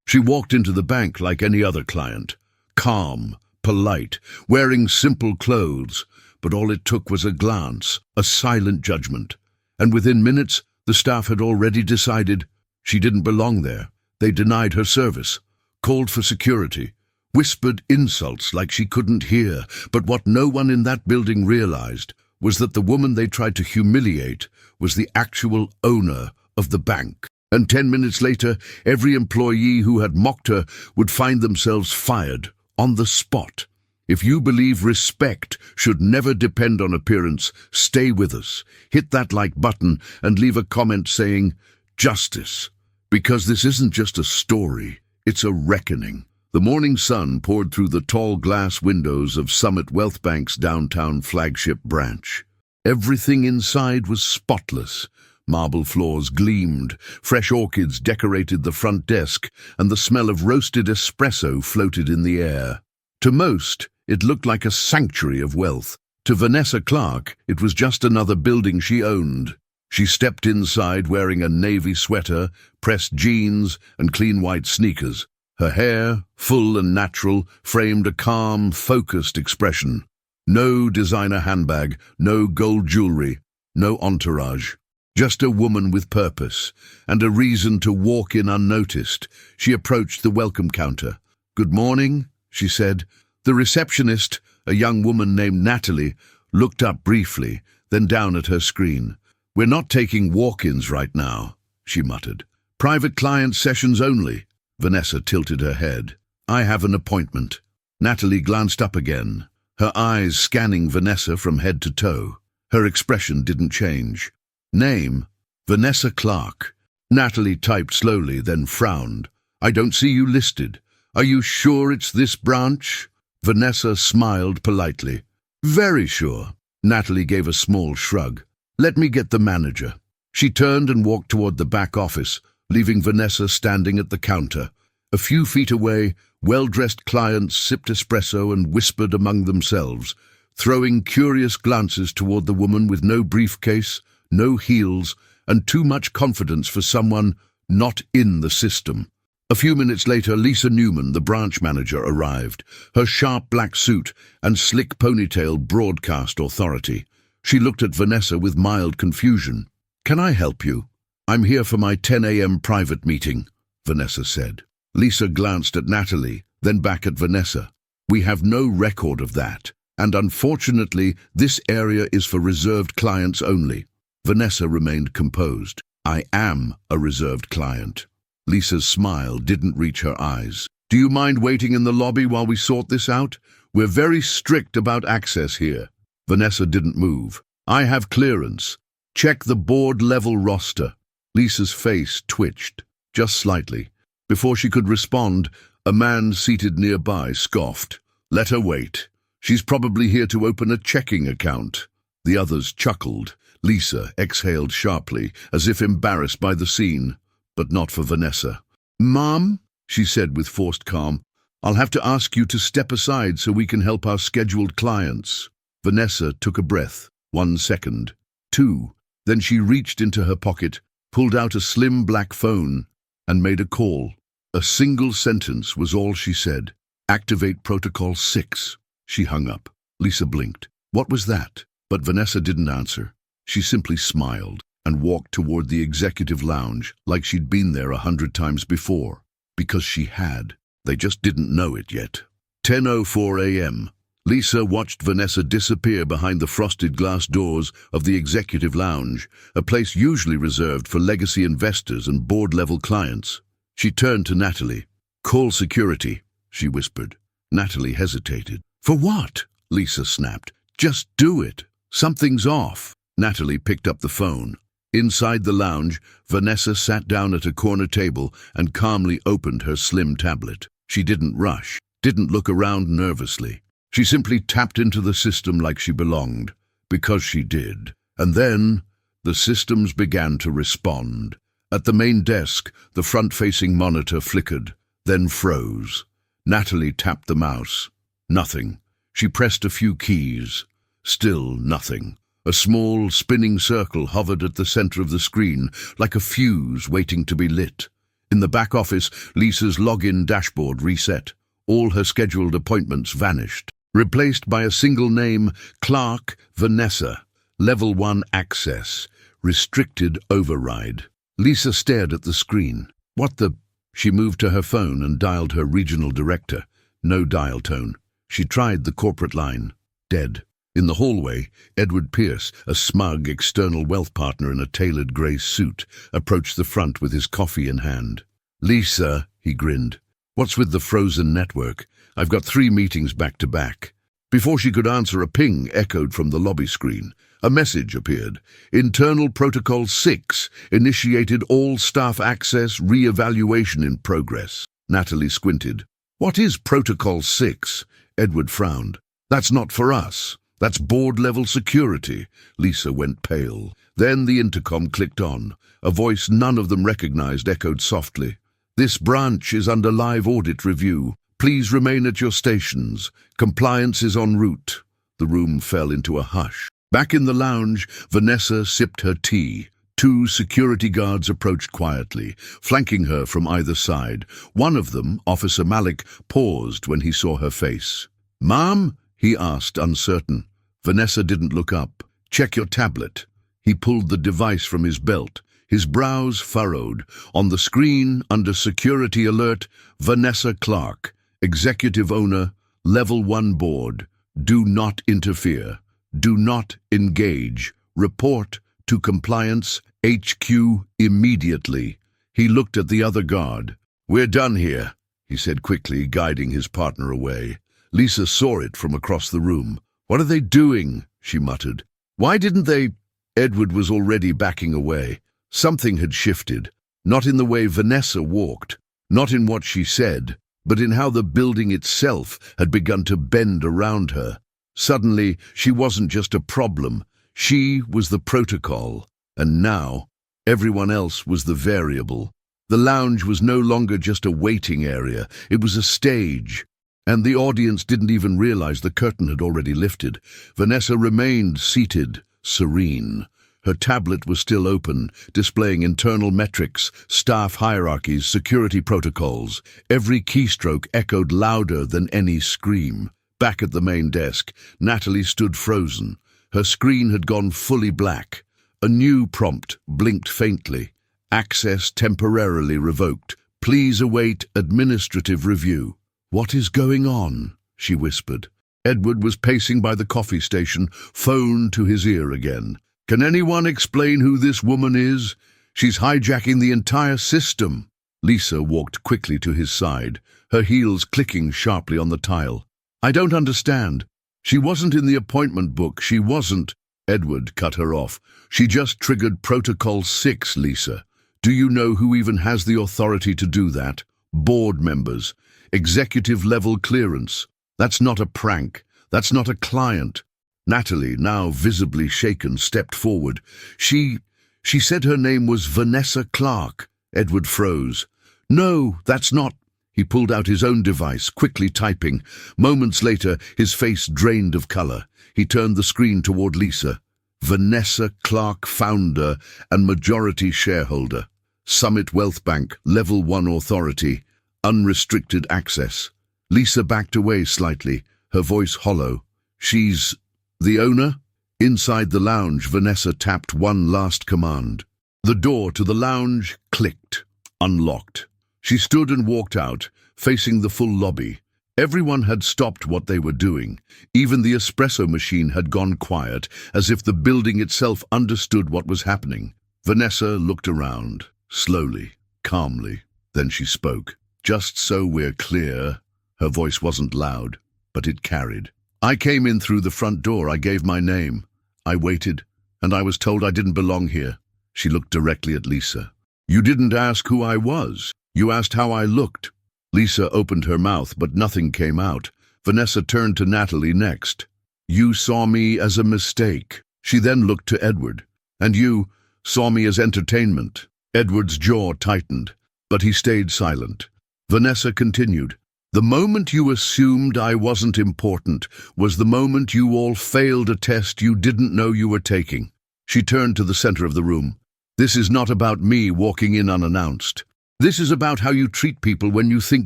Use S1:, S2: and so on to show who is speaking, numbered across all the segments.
S1: She walked into the bank like any other client, calm, polite, wearing simple clothes, but all it took was a glance, a silent judgment. And within minutes, the staff had already decided she didn't belong there. They denied her service, called for security, whispered insults like she couldn't hear. But what no one in that building realized was that the woman they tried to humiliate was the actual owner of the bank. And 10 minutes later, every employee who had mocked her would find themselves fired on the spot. If you believe respect should never depend on appearance, stay with us. Hit that like button and leave a comment saying, "Justice." Because this isn't just a story, it's a reckoning. The morning sun poured through the tall glass windows of Summit Wealth Bank's downtown flagship branch. Everything inside was spotless. Marble floors gleamed, fresh orchids decorated the front desk, and the smell of roasted espresso floated in the air. To most, it looked like a sanctuary of wealth. To Vanessa Clark, it was just another building she owned. She stepped inside wearing a navy sweater, pressed jeans, and clean white sneakers. Her hair, full and natural, framed a calm, focused expression. No designer handbag, no gold jewelry, no entourage. Just a woman with purpose, and a reason to walk in unnoticed. She approached the welcome counter. "Good morning," she said. The receptionist, a young woman named Natalie, looked up briefly, then down at her screen. "We're not taking walk-ins right now," she muttered. "Private client sessions only." Vanessa tilted her head. "I have an appointment." Natalie glanced up again, her eyes scanning Vanessa from head to toe. Her expression didn't change. "Name?" "Vanessa Clark." Natalie typed slowly, then frowned. "I don't see you listed. Are you sure it's this branch?" Vanessa smiled politely. "Very sure." Natalie gave a small shrug. "Let me get the manager." She turned and walked toward the back office, leaving Vanessa standing at the counter. A few feet away, well-dressed clients sipped espresso and whispered among themselves, throwing curious glances toward the woman with no briefcase, no heels, and too much confidence for someone not in the system. A few minutes later, Lisa Newman, the branch manager, arrived. Her sharp black suit and slick ponytail broadcast authority. She looked at Vanessa with mild confusion. "Can I help you?" "I'm here for my 10 a.m. private meeting," Vanessa said. Lisa glanced at Natalie, then back at Vanessa. "We have no record of that, and unfortunately, this area is for reserved clients only." Vanessa remained composed. "I am a reserved client." Lisa's smile didn't reach her eyes. "Do you mind waiting in the lobby while we sort this out? We're very strict about access here." Vanessa didn't move. "I have clearance. Check the board-level roster." Lisa's face twitched, just slightly. Before she could respond, a man seated nearby scoffed. "Let her wait. She's probably here to open a checking account." The others chuckled. Lisa exhaled sharply, as if embarrassed by the scene, but not for Vanessa. "Mom," she said with forced calm, "I'll have to ask you to step aside so we can help our scheduled clients." Vanessa took a breath. 1 second. 2. Then she reached into her pocket, pulled out a slim black phone, and made a call. A single sentence was all she said. "Activate Protocol 6. She hung up. Lisa blinked. What was that? But Vanessa didn't answer. She simply smiled and walked toward the executive lounge like she'd been there 100 times before. Because she had. They just didn't know it yet. 10:04 a.m. Lisa watched Vanessa disappear behind the frosted glass doors of the executive lounge, a place usually reserved for legacy investors and board-level clients. She turned to Natalie. "Call security," she whispered. Natalie hesitated. "For what?" Lisa snapped. "Just do it. Something's off." Natalie picked up the phone. Inside the lounge, Vanessa sat down at a corner table and calmly opened her slim tablet. She didn't rush, didn't look around nervously. She simply tapped into the system like she belonged, because she did. And then, the systems began to respond. At the main desk, the front-facing monitor flickered, then froze. Natalie tapped the mouse. Nothing. She pressed a few keys. Still nothing. A small, spinning circle hovered at the center of the screen, like a fuse waiting to be lit. In the back office, Lisa's login dashboard reset. All her scheduled appointments vanished, replaced by a single name, Clark Vanessa. Level 1 access. Restricted override. Lisa stared at the screen. What the... She moved to her phone and dialed her regional director. No dial tone. She tried the corporate line. Dead. In the hallway, Edward Pierce, a smug external wealth partner in a tailored grey suit, approached the front with his coffee in hand. "Lisa," he grinned. "What's with the frozen network? I've got 3 meetings back to back." Before she could answer, a ping echoed from the lobby screen. A message appeared. "Internal Protocol 6 initiated all staff access re-evaluation in progress." Natalie squinted. "What is Protocol 6? Edward frowned. "That's not for us. That's board-level security." Lisa went pale. Then the intercom clicked on. A voice none of them recognized echoed softly. "This branch is under live audit review. Please remain at your stations. Compliance is en route." The room fell into a hush. Back in the lounge, Vanessa sipped her tea. 2 security guards approached quietly, flanking her from either side. One of them, Officer Malik, paused when he saw her face. "Ma'am?" he asked, uncertain. Vanessa didn't look up. "Check your tablet." He pulled the device from his belt. His brows furrowed. On the screen, under Security Alert, Vanessa Clark, Executive Owner, Level 1 Board. Do not interfere. Do not engage. Report to Compliance HQ immediately. He looked at the other guard. "We're done here," he said quickly, guiding his partner away. Lisa saw it from across the room. "What are they doing?" she muttered. "Why didn't they—" Edward was already backing away. Something had shifted, not in the way Vanessa walked, not in what she said, but in how the building itself had begun to bend around her. Suddenly, she wasn't just a problem. She was the protocol, and now everyone else was the variable. The lounge was no longer just a waiting area, it was a stage. And the audience didn't even realize the curtain had already lifted. Vanessa remained seated, serene. Her tablet was still open, displaying internal metrics, staff hierarchies, security protocols. Every keystroke echoed louder than any scream. Back at the main desk, Natalie stood frozen. Her screen had gone fully black. A new prompt blinked faintly. "Access temporarily revoked. Please await administrative review." "What is going on?" she whispered. Edward was pacing by the coffee station, phone to his ear again. "Can anyone explain who this woman is? She's hijacking the entire system." Lisa walked quickly to his side, her heels clicking sharply on the tile. "I don't understand. She wasn't in the appointment book. She wasn't—" Edward cut her off. "She just triggered Protocol 6, Lisa. Do you know who even has the authority to do that? Board members. Executive-level clearance. That's not a prank. That's not a client." Natalie, now visibly shaken, stepped forward. She said her name was Vanessa Clark." Edward froze. "No, that's not—" He pulled out his own device, quickly typing. Moments later, his face drained of color. He turned the screen toward Lisa. "Vanessa Clark, founder and majority shareholder. Summit Wealth Bank, Level 1 authority. Unrestricted access." Lisa backed away slightly, her voice hollow. "She's the owner?" Inside the lounge, Vanessa tapped one last command. The door to the lounge clicked, unlocked. She stood and walked out, facing the full lobby. Everyone had stopped what they were doing. Even the espresso machine had gone quiet, as if the building itself understood what was happening. Vanessa looked around, slowly, calmly. Then she spoke. "Just so we're clear," her voice wasn't loud, but it carried. "I came in through the front door. I gave my name. I waited, and I was told I didn't belong here." She looked directly at Lisa. "You didn't ask who I was. You asked how I looked." Lisa opened her mouth, but nothing came out. Vanessa turned to Natalie next. "You saw me as a mistake." She then looked to Edward. "And you saw me as entertainment." Edward's jaw tightened, but he stayed silent. Vanessa continued. "The moment you assumed I wasn't important was the moment you all failed a test you didn't know you were taking." She turned to the center of the room. "This is not about me walking in unannounced. This is about how you treat people when you think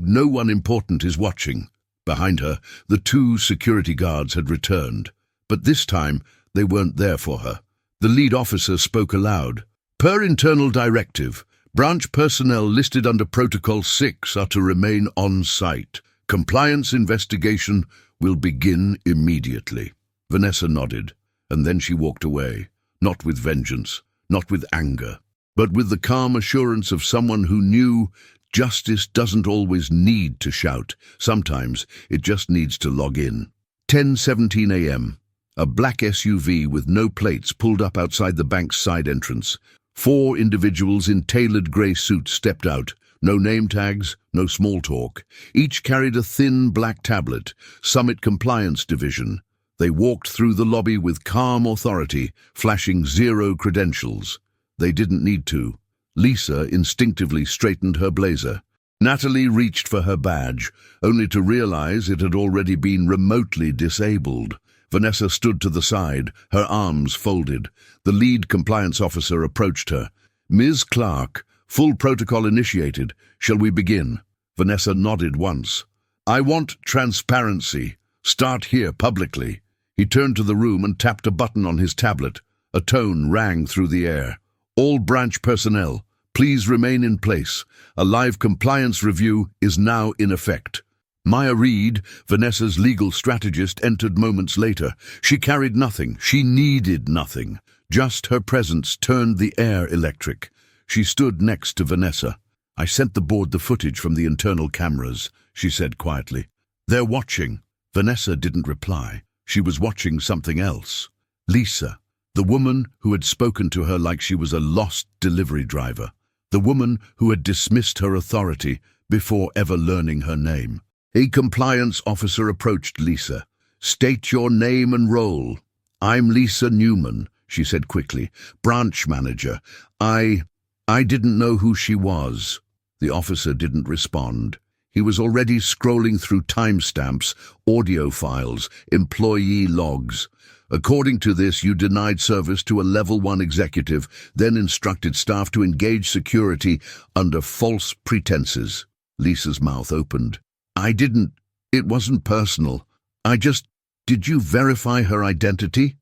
S1: no one important is watching. Behind her, the 2 security guards had returned, but this time they weren't there for her. The lead officer spoke aloud. Per internal directive, branch personnel listed under Protocol 6 are to remain on site. Compliance investigation will begin immediately. Vanessa nodded, and then she walked away, not with vengeance, not with anger, but with the calm assurance of someone who knew justice doesn't always need to shout. Sometimes it just needs to log in. 10:17 a.m. A black SUV with no plates pulled up outside the bank's side entrance. 4 individuals in tailored grey suits stepped out. No name tags, no small talk. Each carried a thin black tablet, Summit Compliance Division. They walked through the lobby with calm authority, flashing 0 credentials. They didn't need to. Lisa instinctively straightened her blazer. Natalie reached for her badge, only to realize it had already been remotely disabled. Vanessa stood to the side, her arms folded. The lead compliance officer approached her. "Ms. Clark, full protocol initiated. Shall we begin?" Vanessa nodded once. "I want transparency. Start here publicly." He turned to the room and tapped a button on his tablet. A tone rang through the air. "All branch personnel, please remain in place. A live compliance review is now in effect." Maya Reed, Vanessa's legal strategist, entered moments later. She carried nothing. She needed nothing. Just her presence turned the air electric. She stood next to Vanessa. "I sent the board the footage from the internal cameras," she said quietly. "They're watching." Vanessa didn't reply. She was watching something else. Lisa, the woman who had spoken to her like she was a lost delivery driver. The woman who had dismissed her authority before ever learning her name. A compliance officer approached Lisa. "State your name and role." "I'm Lisa Newman," she said quickly. "Branch manager. I didn't know who she was." The officer didn't respond. He was already scrolling through timestamps, audio files, employee logs. "According to this, you denied service to a level 1 executive, then instructed staff to engage security under false pretenses." Lisa's mouth opened. It wasn't personal. Did you verify her identity?"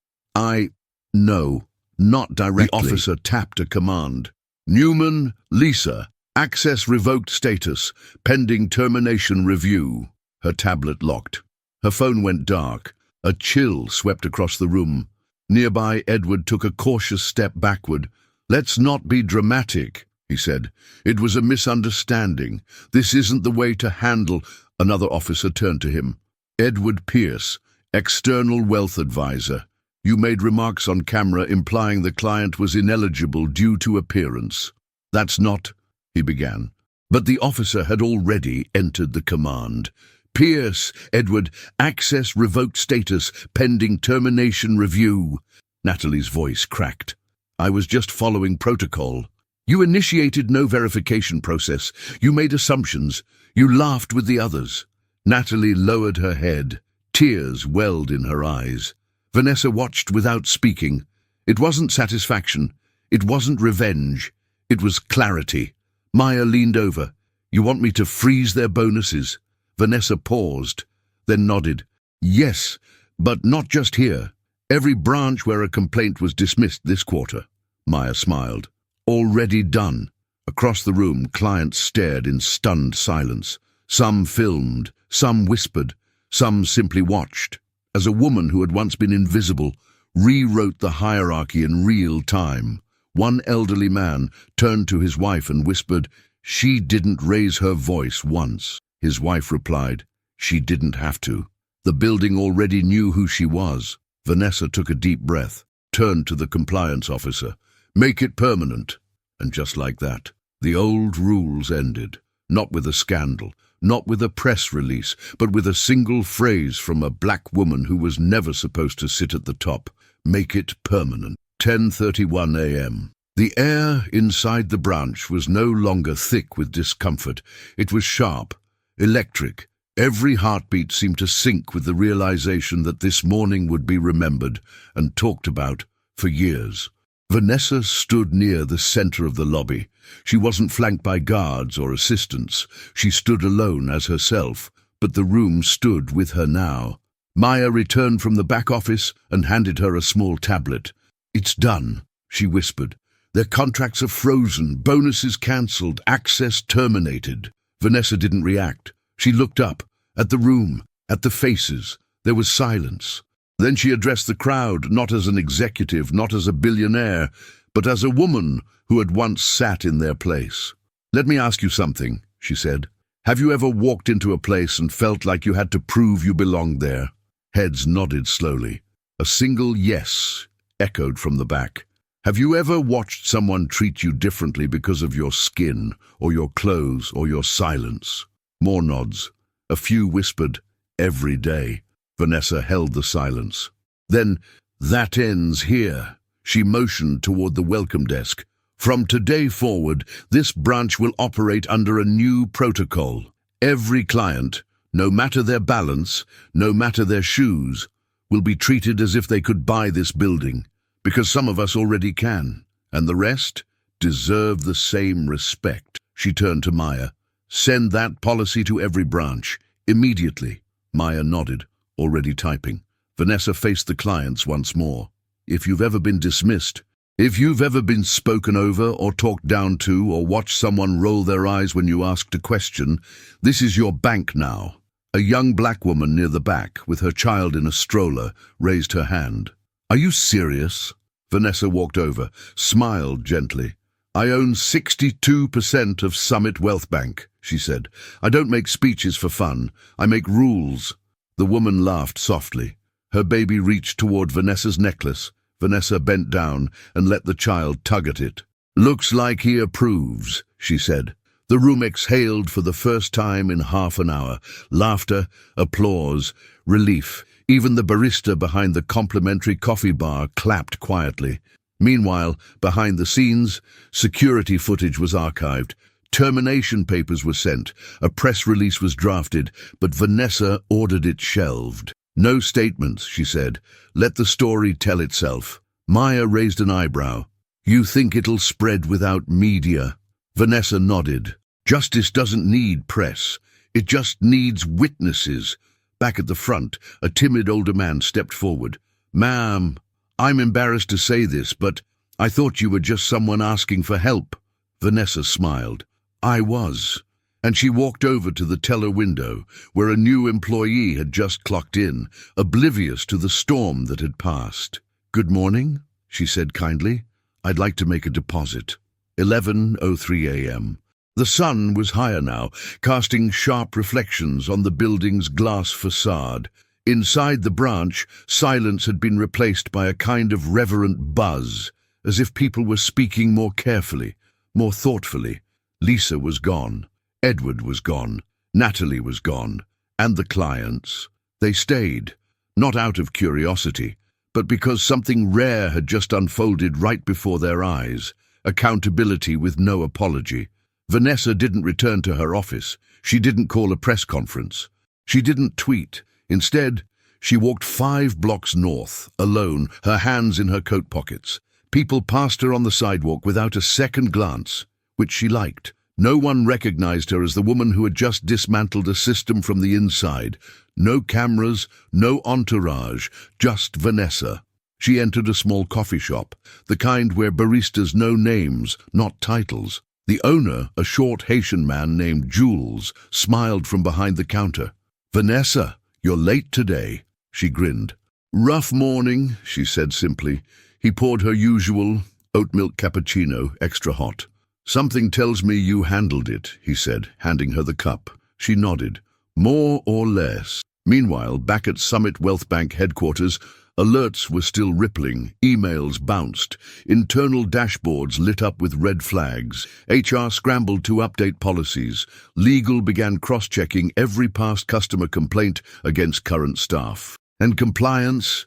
S1: No, not directly." The officer tapped a command. "Newman, Lisa, access revoked status, pending termination review." Her tablet locked. Her phone went dark. A chill swept across the room. Nearby, Edward took a cautious step backward. "Let's not be dramatic," he said. "It was a misunderstanding. This isn't the way to handle—" Another officer turned to him. "Edward Pierce, external wealth advisor. You made remarks on camera implying the client was ineligible due to appearance." "That's not—" he began. But the officer had already entered the command. "Pierce, Edward, access revoked status, pending termination review." Natalie's voice cracked. "I was just following protocol." "You initiated no verification process. You made assumptions. You laughed with the others." Natalie lowered her head. Tears welled in her eyes. Vanessa watched without speaking. It wasn't satisfaction. It wasn't revenge. It was clarity. Maya leaned over. "You want me to freeze their bonuses?" Vanessa paused, then nodded. "Yes, but not just here. Every branch where a complaint was dismissed this quarter." Maya smiled. "Already done." Across the room, clients stared in stunned silence. Some filmed, some whispered, some simply watched. As a woman who had once been invisible rewrote the hierarchy in real time, one elderly man turned to his wife and whispered, "She didn't raise her voice once." His wife replied, "She didn't have to." The building already knew who she was. Vanessa took a deep breath, turned to the compliance officer. "Make it permanent." And just like that, the old rules ended. Not with a scandal, not with a press release, but with a single phrase from a black woman who was never supposed to sit at the top. Make it permanent. 10:31 a.m. The air inside the branch was no longer thick with discomfort. It was sharp, electric. Every heartbeat seemed to sync with the realization that this morning would be remembered and talked about for years. Vanessa stood near the center of the lobby. She wasn't flanked by guards or assistants. She stood alone as herself, but the room stood with her now. Maya returned from the back office and handed her a small tablet. "It's done," she whispered. "Their contracts are frozen, bonuses cancelled, access terminated." Vanessa didn't react. She looked up, at the room, at the faces. There was silence. Then she addressed the crowd, not as an executive, not as a billionaire, but as a woman who had once sat in their place. "Let me ask you something," she said. "Have you ever walked into a place and felt like you had to prove you belonged there?" Heads nodded slowly. A single yes echoed from the back. "Have you ever watched someone treat you differently because of your skin, or your clothes, or your silence?" More nods. A few whispered, "Every day." Vanessa held the silence. "Then, that ends here." She motioned toward the welcome desk. "From today forward, this branch will operate under a new protocol. Every client, no matter their balance, no matter their shoes, will be treated as if they could buy this building, because some of us already can, and the rest deserve the same respect." She turned to Maya. "Send that policy to every branch, immediately." Maya nodded, already typing. Vanessa faced the clients once more. "If you've ever been dismissed, if you've ever been spoken over or talked down to or watched someone roll their eyes when you asked a question, this is your bank now." A young black woman near the back, with her child in a stroller, raised her hand. "Are you serious?" Vanessa walked over, smiled gently. "I own 62% of Summit Wealth Bank," she said. "I don't make speeches for fun. I make rules." The woman laughed softly. Her baby reached toward Vanessa's necklace. Vanessa bent down and let the child tug at it. "Looks like he approves," she said. The room exhaled for the first time in half an hour. Laughter, applause, relief. Even the barista behind the complimentary coffee bar clapped quietly. Meanwhile, behind the scenes, security footage was archived. Termination papers were sent. A press release was drafted, but Vanessa ordered it shelved. "No statements," she said. "Let the story tell itself." Maya raised an eyebrow. "You think it'll spread without media?" Vanessa nodded. "Justice doesn't need press. It just needs witnesses." Back at the front, a timid older man stepped forward. "Ma'am, I'm embarrassed to say this, but I thought you were just someone asking for help." Vanessa smiled. "I was." And she walked over to the teller window, where a new employee had just clocked in, oblivious to the storm that had passed. "Good morning," she said kindly. "I'd like to make a deposit." 11:03 a.m. The sun was higher now, casting sharp reflections on the building's glass facade. Inside the branch, silence had been replaced by a kind of reverent buzz, as if people were speaking more carefully, more thoughtfully. Lisa was gone. Edward was gone. Natalie was gone. And the clients. They stayed, not out of curiosity, but because something rare had just unfolded right before their eyes. Accountability with no apology. Vanessa didn't return to her office. She didn't call a press conference. She didn't tweet. Instead, she walked 5 blocks north, alone, her hands in her coat pockets. People passed her on the sidewalk without a second glance, which she liked. No one recognized her as the woman who had just dismantled a system from the inside. No cameras, no entourage, just Vanessa. She entered a small coffee shop, the kind where baristas know names, not titles. The owner, a short Haitian man named Jules, smiled from behind the counter. "Vanessa, you're late today," she grinned. "Rough morning," she said simply. He poured her usual oat milk cappuccino, extra hot. "Something tells me you handled it," he said, handing her the cup. She nodded. "More or less." Meanwhile, back at Summit Wealth Bank headquarters, alerts were still rippling, emails bounced, internal dashboards lit up with red flags. HR scrambled to update policies. Legal began cross-checking every past customer complaint against current staff. And compliance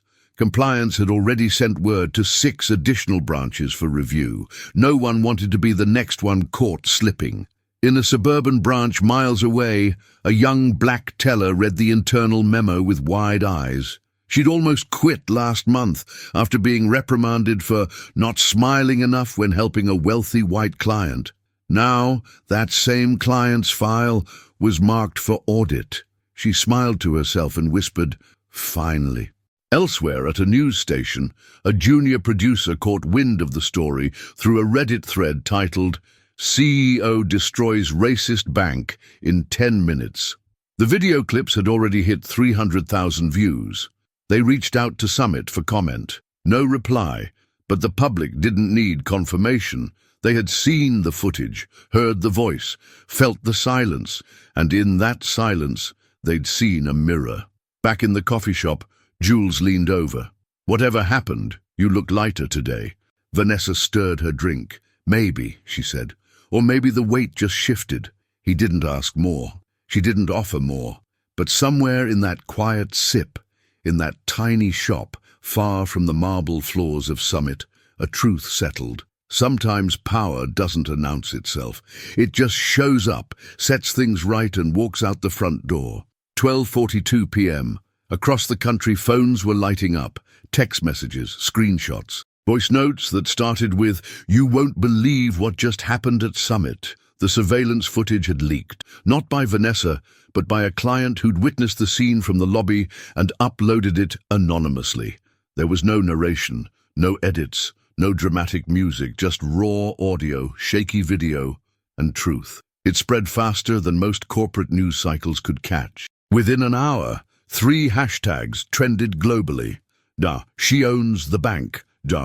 S1: had already sent word to 6 additional branches for review. No one wanted to be the next one caught slipping. In a suburban branch miles away, a young black teller read the internal memo with wide eyes. She'd almost quit last month after being reprimanded for not smiling enough when helping a wealthy white client. Now, that same client's file was marked for audit. She smiled to herself and whispered, "Finally." Elsewhere at a news station, a junior producer caught wind of the story through a Reddit thread titled, "CEO Destroys Racist Bank in 10 Minutes." The video clips had already hit 300,000 views. They reached out to Summit for comment. No reply, but the public didn't need confirmation. They had seen the footage, heard the voice, felt the silence, and in that silence, they'd seen a mirror. Back in the coffee shop, Jules leaned over. "Whatever happened, you look lighter today." Vanessa stirred her drink. "Maybe," she said, "or maybe the weight just shifted." He didn't ask more. She didn't offer more. But somewhere in that quiet sip, in that tiny shop, far from the marble floors of Summit, a truth settled. Sometimes power doesn't announce itself. It just shows up, sets things right and walks out the front door. 12:42 p.m. Across the country, phones were lighting up. Text messages, screenshots, voice notes that started with, "You won't believe what just happened at Summit." The surveillance footage had leaked, not by Vanessa, but by a client who'd witnessed the scene from the lobby and uploaded it anonymously. There was no narration, no edits, no dramatic music, just raw audio, shaky video, and truth. It spread faster than most corporate news cycles could catch. Within an hour, 3 hashtags trended globally. She owns the bank.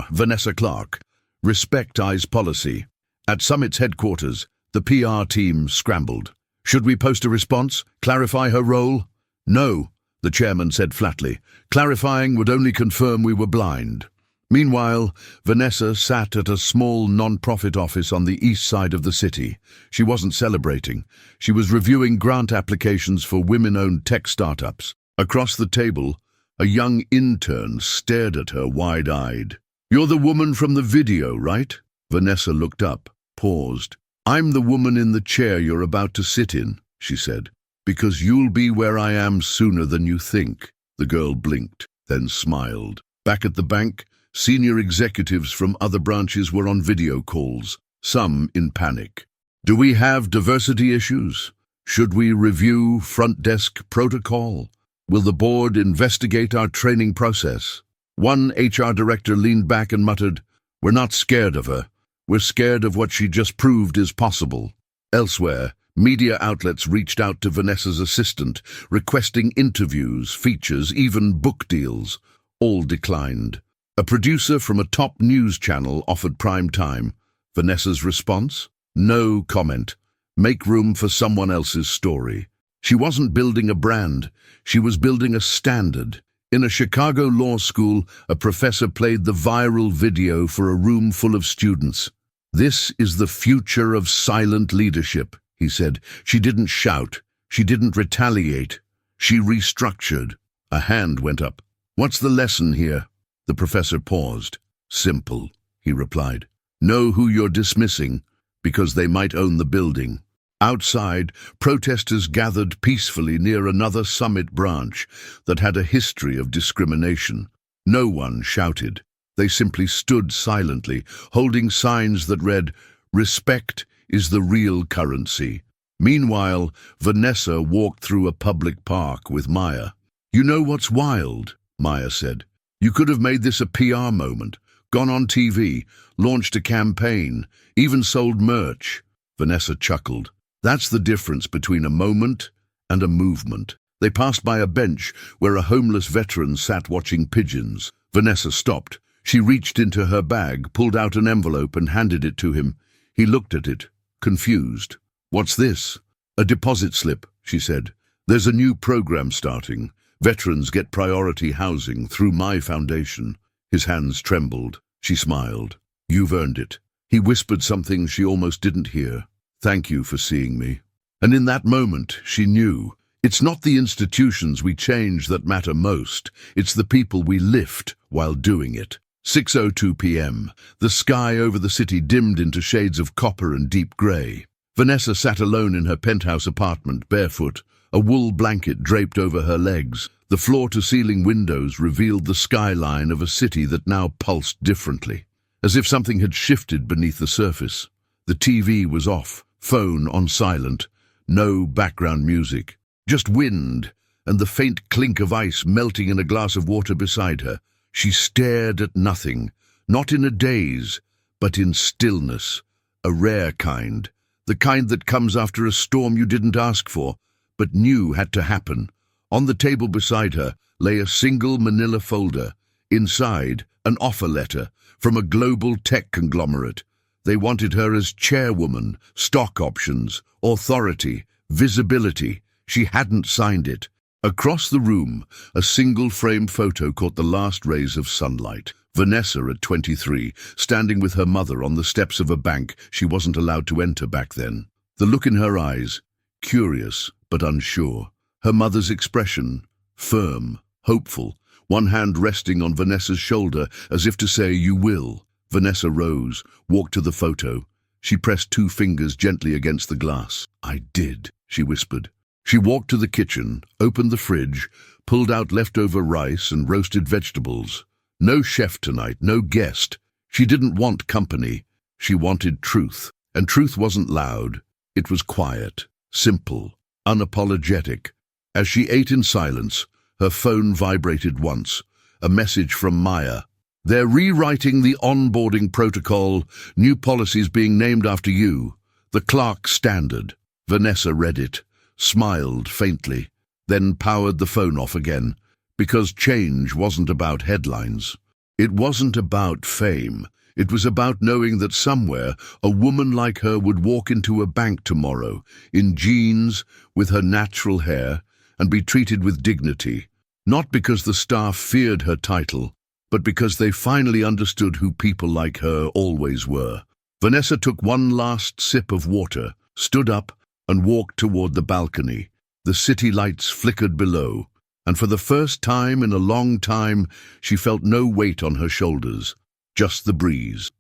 S1: Vanessa Clark. Respect eyes policy. At Summit's headquarters, the PR team scrambled. "Should we post a response? Clarify her role?" "No," the chairman said flatly. "Clarifying would only confirm we were blind." Meanwhile, Vanessa sat at a small non-profit office on the east side of the city. She wasn't celebrating. She was reviewing grant applications for women-owned tech startups. Across the table, a young intern stared at her wide-eyed. "You're the woman from the video, right?" Vanessa looked up, paused. "I'm the woman in the chair you're about to sit in," she said, "because you'll be where I am sooner than you think." The girl blinked, then smiled. Back at the bank, senior executives from other branches were on video calls, some in panic. "Do we have diversity issues? Should we review front desk protocol? Will the board investigate our training process?" One HR director leaned back and muttered, "We're not scared of her. We're scared of what she just proved is possible." Elsewhere, media outlets reached out to Vanessa's assistant, requesting interviews, features, even book deals. All declined. A producer from a top news channel offered prime time. Vanessa's response? No comment. Make room for someone else's story. She wasn't building a brand. She was building a standard. In a Chicago law school, a professor played the viral video for a room full of students. "This is the future of silent leadership," he said. She didn't shout. She didn't retaliate. She restructured. A hand went up. "What's the lesson here?" The professor paused. "Simple," he replied. "Know who you're dismissing, because they might own the building." Outside, protesters gathered peacefully near another Summit branch that had a history of discrimination. No one shouted. They simply stood silently, holding signs that read, "Respect is the real currency." Meanwhile, Vanessa walked through a public park with Maya. "You know what's wild?" Maya said. "You could have made this a PR moment, gone on TV, launched a campaign, even sold merch." Vanessa chuckled. "That's the difference between a moment and a movement." They passed by a bench where a homeless veteran sat watching pigeons. Vanessa stopped. She reached into her bag, pulled out an envelope and handed it to him. He looked at it, confused. "What's this?" "A deposit slip," she said. "There's a new program starting. Veterans get priority housing through my foundation." His hands trembled. She smiled. "You've earned it." He whispered something she almost didn't hear. "Thank you for seeing me." And in that moment, she knew. It's not the institutions we change that matter most. It's the people we lift while doing it. 6:02 p.m. The sky over the city dimmed into shades of copper and deep grey. Vanessa sat alone in her penthouse apartment, barefoot, a wool blanket draped over her legs. The floor-to-ceiling windows revealed the skyline of a city that now pulsed differently, as if something had shifted beneath the surface. The TV was off, phone on silent, no background music, just wind and the faint clink of ice melting in a glass of water beside her. She stared at nothing, not in a daze, but in stillness, a rare kind, the kind that comes after a storm you didn't ask for, but knew had to happen. On the table beside her lay a single manila folder. Inside, an offer letter from a global tech conglomerate. They wanted her as chairwoman, stock options, authority, visibility. She hadn't signed it. Across the room, a single-frame photo caught the last rays of sunlight. Vanessa at 23, standing with her mother on the steps of a bank she wasn't allowed to enter back then. The look in her eyes, curious but unsure. Her mother's expression, firm, hopeful, one hand resting on Vanessa's shoulder as if to say, "You will." Vanessa rose, walked to the photo. She pressed 2 fingers gently against the glass. "I did," she whispered. She walked to the kitchen, opened the fridge, pulled out leftover rice and roasted vegetables. No chef tonight, no guest. She didn't want company. She wanted truth. And truth wasn't loud. It was quiet, simple, unapologetic. As she ate in silence, her phone vibrated once. A message from Maya. "They're rewriting the onboarding protocol, new policies being named after you. The Clark Standard." Vanessa read it, smiled faintly, then powered the phone off again, because change wasn't about headlines. It wasn't about fame. It was about knowing that somewhere a woman like her would walk into a bank tomorrow, in jeans, with her natural hair, and be treated with dignity, not because the staff feared her title, but because they finally understood who people like her always were. Vanessa took one last sip of water, stood up, and walked toward the balcony. The city lights flickered below, and for the first time in a long time, she felt no weight on her shoulders, just the breeze.